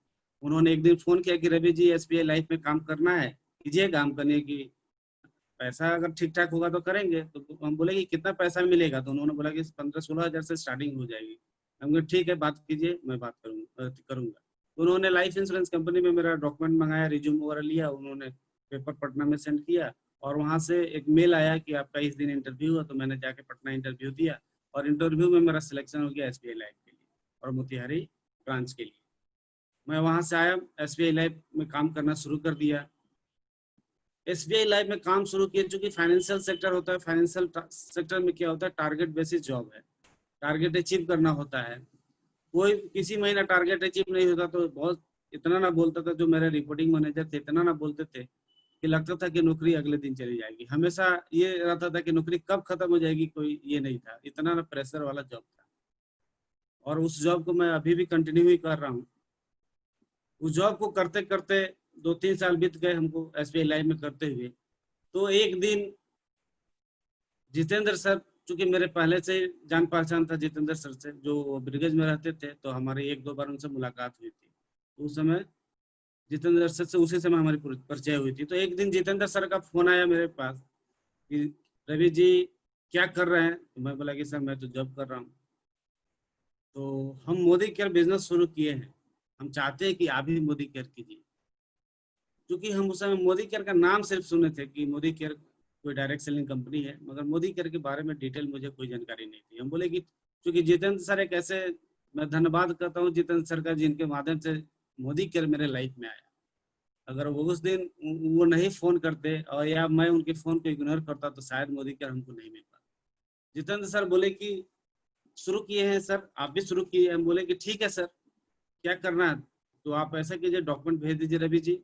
उन्होंने एक दिन फोन किया कि रवि जी एसबीआई लाइफ में काम करना है, कीजिए काम करने की, पैसा अगर ठीक ठाक होगा तो करेंगे। तो हम बोले कि कितना पैसा मिलेगा, तो उन्होंने बोला कि 15-16 हजार से स्टार्टिंग हो जाएगी। हम बोले ठीक है, बात कीजिए, मैं बात करूंगा। तो उन्होंने लाइफ इंश्योरेंस कंपनी में मेरा डॉक्यूमेंट मंगाया, रिज्यूम वगैरह लिया, उन्होंने पेपर पटना में सेंड किया और वहां से एक मेल आया कि आपका इस दिन इंटरव्यू है। तो मैंने जाके पटना इंटरव्यू दिया और इंटरव्यू में मेरा सिलेक्शन हो गया एसबीआई लाइफ के लिए और मोतिहारी ब्रांच के लिए। मैं वहां से आया, एसबीआई लाइफ में काम करना शुरू कर दिया। एसबीआई लाइफ में काम शुरू किया, चूंकि फाइनेंशियल सेक्टर होता है, फाइनेंशियल सेक्टर में क्या होता है, टारगेट बेसिस जॉब है, टारगेट अचीव करना होता है। कोई किसी महीना टारगेट अचीव नहीं होता तो बहुत इतना ना बोलता था, जो मेरे रिपोर्टिंग मैनेजर थे इतना ना बोलते थे कि लगता था कि नौकरी अगले दिन चली जाएगी। हमेशा ये रहता था कि नौकरी कब खत्म हो जाएगी, कोई ये नहीं था, इतना ना प्रेशर वाला जॉब था। और उस जॉब को मैं अभी भी कंटिन्यू ही कर रहा हूँ। उस जॉब को करते करते 2-3 साल बीत गए हमको एसबीआई लाइफ में करते हुए। तो एक दिन जितेंद्र सर, चूंकि मेरे पहले से जान पहचान था जितेंद्र सर से, जो ब्रिगेज में रहते थे, तो हमारी 1-2 बार उनसे मुलाकात हुई थी। तो उस समय जितेंद्र सर से उसी समय हमारी परिचय हुई थी। तो एक दिन जितेंद्र सर का फोन आया मेरे पास कि रवि जी क्या कर रहे हैं। तो मैं बोला कि सर मैं तो जॉब कर रहा हूँ। तो हम मोदी केयर बिजनेस शुरू किए हैं, हम चाहते हैं कि आप भी मोदी केयर कीजिए। क्योंकि हम उस समय मोदी केयर का नाम सिर्फ सुने थे कि मोदी केयर कोई डायरेक्ट सेलिंग कंपनी है, मगर मोदी केयर के बारे में डिटेल मुझे कोई जानकारी नहीं थी। हम बोले कि क्योंकि जितेंद्र सर एक ऐसे, मैं धन्यवाद करता हूँ जितेंद्र सर का, जिनके माध्यम से मोदी केयर मेरे लाइफ में आया। अगर वो उस दिन वो नहीं फोन करते और या मैं उनके फोन को इग्नोर करता तो शायद मोदी केयर हमको नहीं मिल पाता। जितेंद्र सर बोले कि शुरू किए हैं सर, आप भी शुरू किए। हम बोले कि ठीक है सर, क्या करना है, तो आप ऐसा कीजिए, डॉक्यूमेंट भेज दीजिए रवि जी,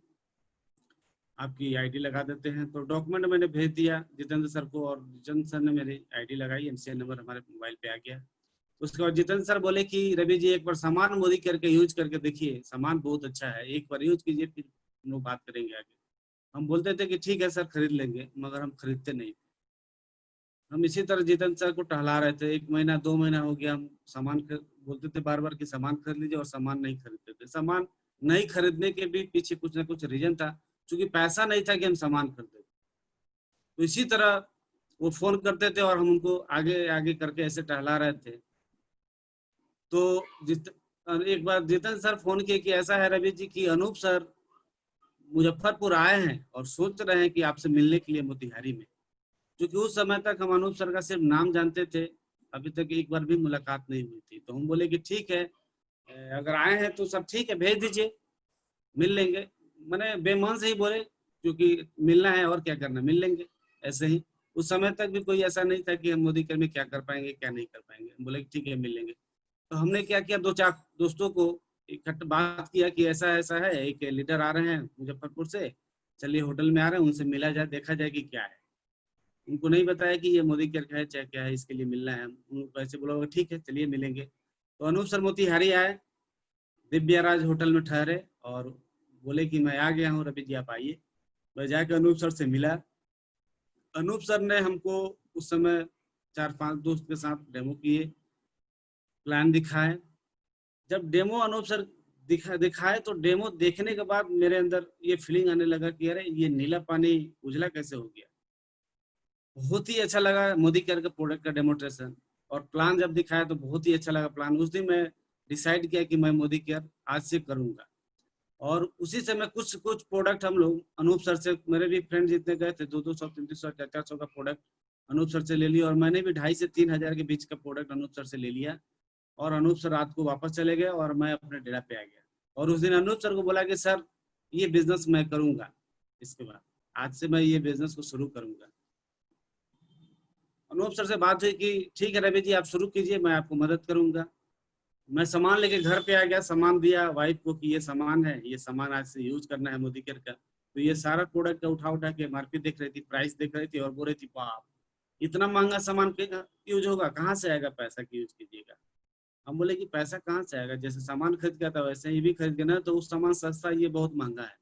आपकी आईडी लगा देते हैं। तो डॉक्यूमेंट मैंने भेज दिया जितेंद्र सर को और जितेंद्र सर ने मेरी आईडी लगाई, एमसीआई नंबर हमारे मोबाइल पे आ गया। उसके बाद जितेंद्र सर बोले कि रवि जी एक बार सामान मोदी करके यूज करके देखिए, सामान बहुत अच्छा है, एक बार यूज कीजिए, फिर हम लोग बात करेंगे आगे। हम बोलते थे कि ठीक है सर खरीद लेंगे, मगर हम खरीदते नहीं। हम इसी तरह जितेंद्र सर को टहला रहे थे, 1 महीना 2 महीना हो गया, हम सामान बोलते थे बार बार कि सामान खरीद लीजिए और सामान नहीं खरीदते थे। सामान नहीं खरीदने के भी पीछे कुछ ना कुछ रीजन था, क्योंकि पैसा नहीं था कि हम सामान खरीदे। तो इसी तरह वो फोन करते थे और हम उनको आगे आगे करके ऐसे टहला रहे थे। तो एक बार जितेंद्र सर फोन किए कि ऐसा है रवि जी की अनूप सर मुजफ्फरपुर आए हैं और सोच रहे हैं कि आपसे मिलने के लिए मोतिहारी में। क्योंकि उस समय तक हम अनूप सर का सिर्फ नाम जानते थे, अभी तक एक बार भी मुलाकात नहीं हुई थी। तो हम बोले कि ठीक है, अगर आए हैं तो सब ठीक है, भेज दीजिए, मिल लेंगे। मैंने बेमन से ही बोले, क्योंकि मिलना है और क्या करना, मिल लेंगे ऐसे ही। उस समय तक भी कोई ऐसा नहीं था कि हम मोदी केयर में क्या कर पाएंगे क्या नहीं कर पाएंगे, हम बोले ठीक है मिल लेंगे। तो हमने क्या किया, 2-4 दोस्तों को इकट्ठा बात किया कि ऐसा ऐसा है, एक लीडर आ रहे हैं मुजफ्फरपुर से, चलिए होटल में आ रहे हैं, उनसे मिला जाए, देखा जाए कि क्या है। उनको नहीं बताया कि ये मोदी केयर का है चाहे क्या है, इसके लिए मिलना है। उनको ऐसे बोला ठीक है चलिए मिलेंगे। तो अनूप सर मोतिहारी आए, दिव्य राज होटल में ठहरे और बोले कि मैं आ गया हूँ रवि जी आप आइए। मैं जाकर अनूप सर से मिला। अनूप सर ने हमको उस समय 4-5 दोस्त के साथ डेमो किए, प्लान दिखाए। जब डेमो अनूप सर दिखाए तो डेमो देखने के बाद मेरे अंदर ये फीलिंग आने लगा कि अरे ये नीला पानी उजला कैसे हो गया। बहुत ही अच्छा लगा मोदी केयर के प्रोडक्ट का डेमोन्स्ट्रेशन, और प्लान जब दिखाया तो बहुत ही अच्छा लगा प्लान। उस दिन मैं डिसाइड किया कि मैं मोदी केयर आज से करूंगा। और उसी समय कुछ कुछ प्रोडक्ट हम लोग अनूप सर से, मेरे भी फ्रेंड जितने गए थे 200, 300, 400 का प्रोडक्ट अनूप सर से ले लिया। और मैंने भी 2,500 से 3,000 के बीच का प्रोडक्ट अनूप सर से ले लिया। और अनूप सर रात को वापस चले गए और मैं अपने डेरा पे आ गया। और उस दिन अनूप सर को बोला कि सर ये बिजनेस मैं करूंगा, इसके बाद आज से मैं ये बिजनेस को शुरू करूंगा। अनूप सर से बात हुई कि ठीक है रवि जी आप शुरू कीजिए, मैं आपको मदद करूंगा। मैं सामान लेके घर पे आ गया, सामान दिया वाइफ को कि ये सामान है, ये सामान आज से यूज करना है मोदी केयर का। तो ये सारा प्रोडक्ट उठा उठा के एमआरपी देख रही थी, प्राइस देख रही थी और बोल रही थी बाप इतना महंगा सामान यूज होगा, कहाँ से आएगा पैसा की यूज कीजिएगा। हम बोले कि पैसा कहाँ से आएगा, जैसे सामान खरीद गया था वैसे ये भी खरीद गया ना, तो उस सामान सस्ता, ये बहुत महंगा है,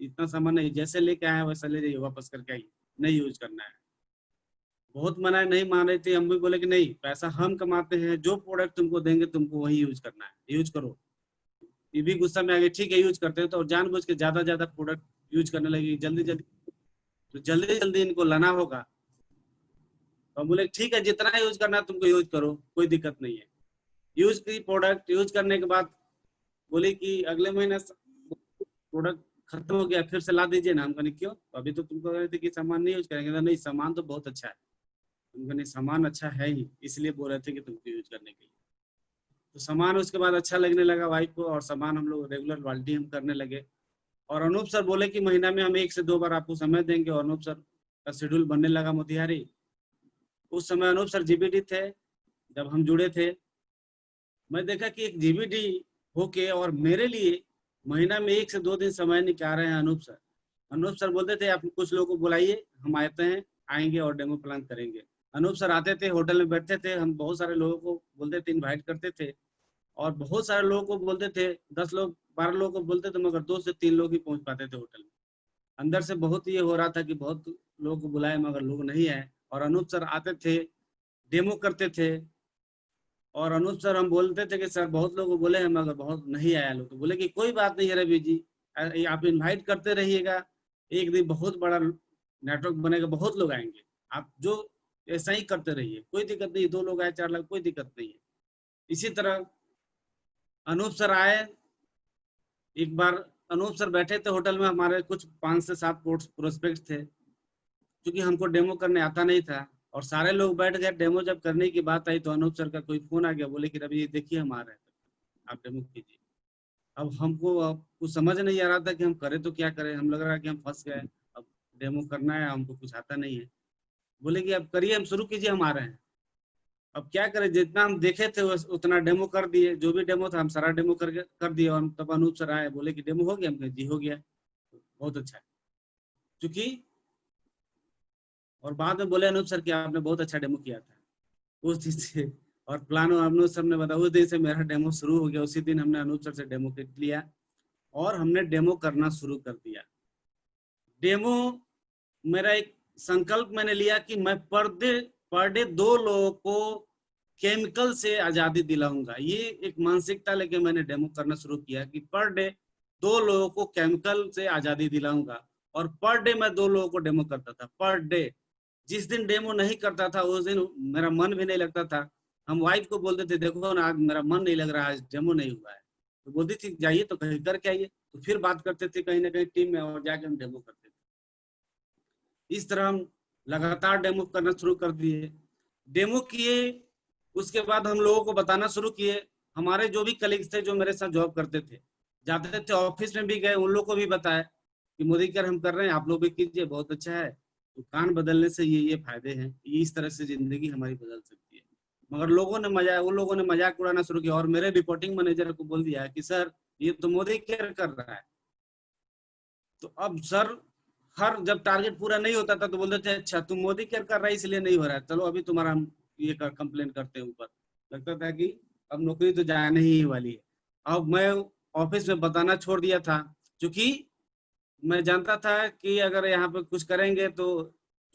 इतना सामान नहीं, जैसे लेके आए वैसा ले जाइए, वापस करके आइए, नहीं यूज करना है। बहुत मना नहीं मान रही थी। हम भी बोले कि नहीं, पैसा हम कमाते हैं, जो प्रोडक्ट तुमको देंगे तुमको वही यूज करना है, यूज करो। ये भी गुस्सा में आ गई, ठीक है यूज करते हैं। तो जानबूझ के ज्यादा ज्यादा प्रोडक्ट यूज करने लगी, जल्दी जल्दी, तो जल्दी जल्दी इनको लाना होगा। तो हम बोले ठीक है जितना यूज करना है तुमको यूज करो, कोई दिक्कत नहीं है। यूज की प्रोडक्ट, यूज करने के बाद बोले कि अगले महीने प्रोडक्ट खत्म हो गया, फिर से ला दीजिए ना। हम कहने क्यों, अभी तो तुमको कह रहे थे कि सामान नहीं यूज करेंगे। नहीं सामान तो बहुत अच्छा है। हम कहने सामान अच्छा है ही, इसलिए बोल रहे थे कि तुमको यूज करने के लिए। तो सामान उसके बाद अच्छा लगने लगा वाइफ को, और सामान हम लोग रेगुलर बाल्टी हम करने लगे। और अनूप सर बोले कि महीना में हम 1 से 2 बार आपको समय देंगे, और अनूप सर का शेड्यूल बनने लगा मोतिहारी। उस समय अनूप सर जीबीडी थे जब हम जुड़े थे। मैं देखा कि एक जीबीडी होके और मेरे लिए महीना में 1 से 2 दिन समय निकाल रहे हैं अनूप सर। अनूप सर बोलते थे आप कुछ लोगों को बुलाइए, हम आते हैं, आएंगे और डेमो प्लान करेंगे। अनूप सर आते थे, होटल में बैठते थे, हम बहुत सारे लोगों को बोलते थे, इनवाइट करते थे। और बहुत सारे लोगों को बोलते थे, 10 लोग 12 लोगों को बोलते थे, मगर 2 से 3 लोग ही पहुंच पाते थे होटल में। अंदर से बहुत ये हो रहा था कि बहुत लोगों को बुलाए मगर लोग नहीं आए। और अनूप सर आते थे, डेमो करते थे। और अनूप सर हम बोलते थे कि सर बहुत लोग बोले हैं मगर बहुत नहीं आया लोग। तो बोले कि कोई बात नहीं है रवि जी, आप इनवाइट करते रहिएगा, एक दिन बहुत बड़ा नेटवर्क बनेगा, बहुत लोग आएंगे, आप जो ऐसा ही करते रहिए, कोई दिक्कत नहीं, 2 लोग आए 4 लोग कोई दिक्कत नहीं है। इसी तरह अनूप सर आए। एक बार अनूप सर बैठे थे होटल में, हमारे कुछ 5 से 7 प्रोस्पेक्ट थे, क्योंकि हमको डेमो करने आता नहीं था। और सारे लोग बैठ गए, डेमो जब करने की बात आई तो अनूप सर का कोई फोन आ गया, बोले कि रवि देखिए हम आ रहे हैं, आप डेमो कीजिए। अब हमको अब कुछ समझ नहीं आ रहा था कि हम करें तो क्या करें, हम लग रहा है कि हम फंस गए। अब डेमो करना है, हमको कुछ आता नहीं है। बोले कि अब करिए, हम शुरू कीजिए, हम आ रहे हैं। अब क्या करें, जितना हम देखे थे उतना डेमो कर दिए, जो भी डेमो था हम सारा डेमो करके कर दिया। और तब अनूप सर आए, बोले कि डेमो हो गया, हम कहे जी हो गया, बहुत अच्छा है। क्योंकि और बाद में बोले अनूप सर कि आपने बहुत अच्छा डेमो किया था उस दिन से। और प्लान अनूप सर ने बताया, उस दिन से मेरा डेमो शुरू हो गया। उसी दिन हमने अनूप सर से डेमो लिया और हमने डेमो करना शुरू कर दिया। डेमो मेरा एक संकल्प मैंने लिया कि मैं पर डे 2 लोगों को केमिकल से आजादी दिलाऊंगा। ये एक मानसिकता लेके मैंने डेमो करना शुरू किया कि पर डे 2 लोगों को केमिकल से आजादी दिलाऊंगा। और पर डे मैं 2 लोगों को डेमो करता था, पर डे। जिस दिन डेमो नहीं करता था उस दिन मेरा मन भी नहीं लगता था। हम वाइफ को बोलते थे देखो ना आज मेरा मन नहीं लग रहा, आज डेमो नहीं हुआ है। तो बोलती थी जाइए तो कहीं करके आइए। तो फिर बात करते थे कहीं ना कहीं टीम में और जाके हम डेमो करते थे। इस तरह हम लगातार डेमो करना शुरू कर दिए। डेमो किए, उसके बाद हम लोगों को बताना शुरू किए। हमारे जो भी कलीग्स थे जो मेरे साथ जॉब करते थे, जाते थे ऑफिस में भी गए, उन लोग को भी बताया कि मोदी केयर हम कर रहे हैं, आप लोग भी कीजिए, बहुत अच्छा है। दुकान बदलने से ये फायदे हैं, ये इस तरह से जिंदगी हमारी बदल सकती है। मगर उन लोगों ने मजाक उड़ाना शुरू किया और मेरे रिपोर्टिंग मैनेजर को बोल दिया कि सर ये तो मोदी केयर कर रहा है। तो अब सर हर जब टारगेट पूरा नहीं होता था तो बोलते थे अच्छा तुम मोदी केयर कर रहा है इसलिए नहीं हो रहा है, चलो अभी तुम्हारा हम ये कंप्लेन करते हैं ऊपर। लगता था कि अब नौकरी तो जाने ही वाली है। अब मैं ऑफिस में बताना छोड़ दिया था, क्योंकि मैं जानता था कि अगर यहाँ पे कुछ करेंगे तो,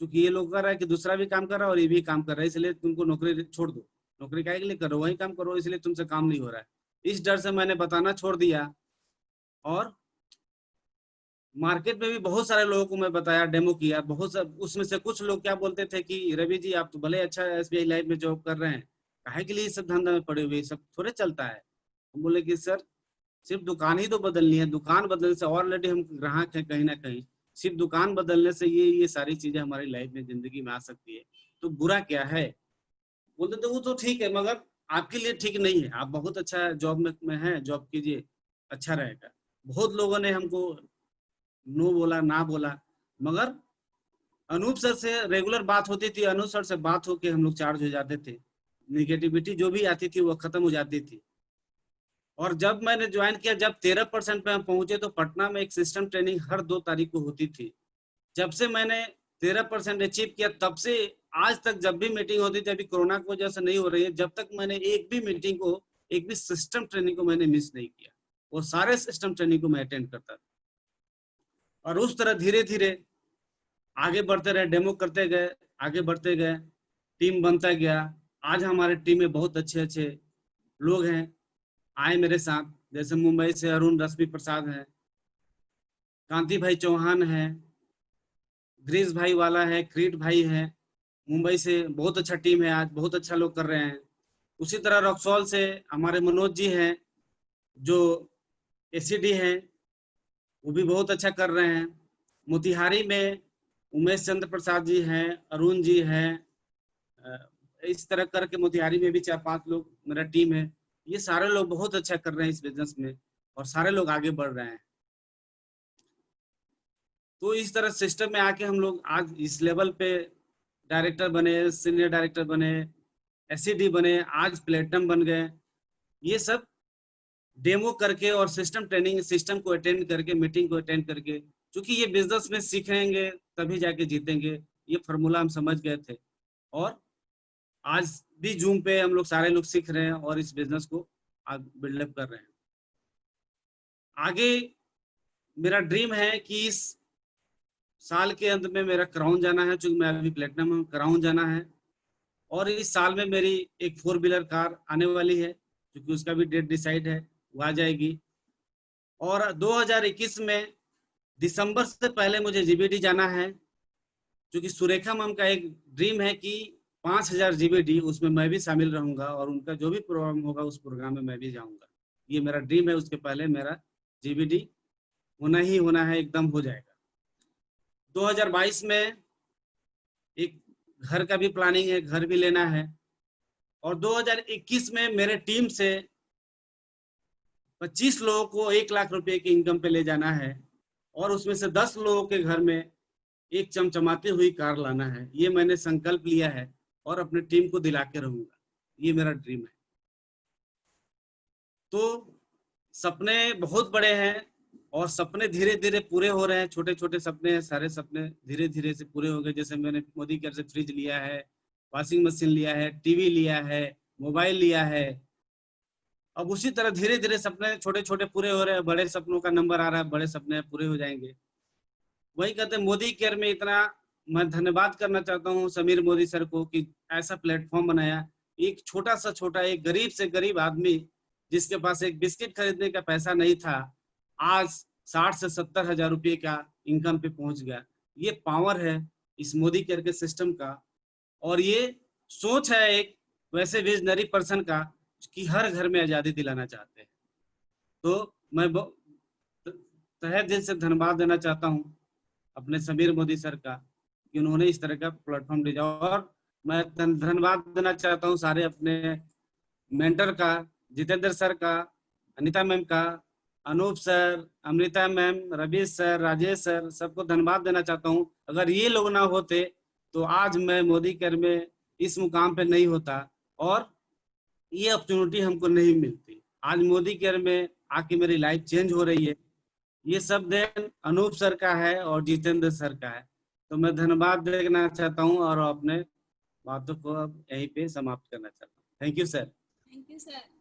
क्योंकि ये लोग कर रहा है कि दूसरा भी काम कर रहा है और ये भी काम कर रहा है, इसलिए तुमको नौकरी छोड़ दो, नौकरी काहे के लिए करो, वही काम करो, इसलिए तुमसे काम नहीं हो रहा है। इस डर से मैंने बताना छोड़ दिया। और मार्केट में भी बहुत सारे लोगों को मैं बताया, डेमो किया, बहुत सारे, उसमें से कुछ लोग क्या बोलते थे कि रवि जी आप तो भले अच्छा SBI लाइफ में जॉब कर रहे हैं, काहे के लिए सब धंधा में पड़े हुए, सब थोड़े चलता है। हम बोले कि सर सिर्फ दुकान ही तो बदलनी है, दुकान बदलने से ऑलरेडी हम ग्राहक हैं कहीं ना कहीं, सिर्फ दुकान बदलने से ये सारी चीजें हमारी लाइफ में जिंदगी में आ सकती है, तो बुरा क्या है। बोलते थे वो तो ठीक है मगर आपके लिए ठीक नहीं है, आप बहुत अच्छा जॉब में हैं, जॉब कीजिए, अच्छा रहेगा। बहुत लोगों ने हमको नो बोला, ना बोला, मगर अनूप सर से रेगुलर बात होती थी, अनूप सर से बात होके हम लोग चार्ज हो जाते थे, निगेटिविटी जो भी आती थी वो खत्म हो जाती थी। और जब मैंने ज्वाइन किया, जब 13% पे हम पहुंचे, तो पटना में एक सिस्टम ट्रेनिंग हर 2 तारीख को होती थी। जब से मैंने 13% अचीव किया, तब से आज तक जब भी मीटिंग होती थी, अभी कोरोना की वजह से नहीं हो रही है, जब तक मैंने एक भी मीटिंग को, एक भी सिस्टम ट्रेनिंग को मैंने मिस नहीं किया, वो सारे सिस्टम ट्रेनिंग को मैं अटेंड करता था। और उस तरह धीरे धीरे आगे बढ़ते रहे, डेमो करते गए, आगे बढ़ते गए, टीम बनता गया। आज हमारे टीम में बहुत अच्छे अच्छे लोग हैं आए मेरे साथ, जैसे मुंबई से अरुण रश्मि प्रसाद है, कांति भाई चौहान है, ग्रीस भाई वाला है, क्रीट भाई है, मुंबई से बहुत अच्छा टीम है, आज बहुत अच्छा लोग कर रहे हैं। उसी तरह रक्सौल से हमारे मनोज जी हैं जो ACD हैं, वो भी बहुत अच्छा कर रहे हैं। मोतिहारी में उमेश चंद्र प्रसाद जी हैं, अरुण जी हैं, इस तरह करके मोतिहारी में भी 4-5 लोग मेरा टीम है। ये सारे लोग बहुत अच्छा कर रहे हैं इस बिजनेस में और सारे लोग आगे बढ़ रहे हैं। तो इस तरह सिस्टम में आके हम लोग आज इस लेवल पे डायरेक्टर बने, सीनियर डायरेक्टर बने, SCD बने, आज प्लेटिनम बन गए। ये सब डेमो करके और सिस्टम ट्रेनिंग, सिस्टम को अटेंड करके, मीटिंग को अटेंड करके, क्योंकि ये बिजनेस में सीखेंगे तभी जाके जीतेंगे, ये फॉर्मूला हम समझ गए थे। और आज भी जूम पे हम लोग सारे लोग सीख रहे हैं और इस बिजनेस को बिल्डअप कर रहे हैं। आगे मेरा ड्रीम है कि इस साल के अंत में मेरा क्राउन जाना है, चूंकि मैं अभी प्लेटिनम हूँ, क्राउन जाना है। और इस साल में मेरी एक 4 व्हीलर कार आने वाली है, क्योंकि उसका भी डेट डिसाइड है, वो आ जाएगी। और 2021 में दिसंबर से पहले मुझे GBD जाना है, क्योंकि सुरेखा मैम का एक ड्रीम है कि 5000 GBD, उसमें मैं भी शामिल रहूंगा और उनका जो भी प्रोग्राम होगा उस प्रोग्राम में मैं भी जाऊंगा। ये मेरा ड्रीम है, उसके पहले मेरा GBD होना ही होना है, एकदम हो जाएगा। 2022 में एक घर का भी प्लानिंग है, घर भी लेना है। और 2021 में मेरे टीम से 25 लोगों को 1 लाख रुपए की इनकम पे ले जाना है और उसमें से 10 लोगों के घर में एक चमचमाती हुई कार लाना है। ये मैंने संकल्प लिया है और अपने टीम को दिला के रहूंगा, ये मेरा ड्रीम है। तो सपने बहुत बड़े हैं और सपने धीरे धीरे पूरे हो रहे हैं, छोटे छोटे सपने हैं, सारे सपने धीरे धीरे से पूरे हो गए। जैसे मैंने मोदी केयर से फ्रिज लिया है, वॉशिंग मशीन लिया है, टीवी लिया है, मोबाइल लिया है। अब उसी तरह धीरे धीरे सपने छोटे छोटे पूरे हो रहे हैं, बड़े सपनों का नंबर आ रहा है, बड़े सपने पूरे हो जाएंगे। वही कहते हैं मोदी केयर में इतना मैं धन्यवाद करना चाहता हूँ समीर मोदी सर को कि ऐसा प्लेटफॉर्म बनाया। एक छोटा सा छोटा, एक गरीब से गरीब आदमी जिसके पास एक बिस्किट खरीदने का पैसा नहीं था, आज 60 से 70 हजार रुपये का इनकम पे पहुंच गया। ये पावर है इस मोदी केयर के सिस्टम का, और ये सोच है एक वैसे विजनरी पर्सन का कि हर घर में आजादी दिलाना चाहते हैं। तो मैं तहे दिल से धन्यवाद देना चाहता हूँ अपने समीर मोदी सर का कि उन्होंने इस तरह का प्लेटफॉर्म दिया। और मैं धन्यवाद देना चाहता हूँ सारे अपने मेंटर का, जितेंद्र सर का, अनीता मैम का, Anoop sir, Amrita ma'am, Ravi sir, Rajesh sir, सबको धन्यवाद देना चाहता हूँ। अगर ये लोग ना होते तो आज मैं मोदी केयर में इस मुकाम पे नहीं होता और ये अपॉर्चुनिटी हमको नहीं मिलती। आज मोदी केयर में आके मेरी लाइफ चेंज हो रही है। ये सब देन अनूप सर का है और जितेंद्र सर का है। तो मैं धन्यवाद देना चाहता हूँ और अपने बातों को अब यहीं पे समाप्त करना चाहता हूँ। Thank you sir. Thank you sir.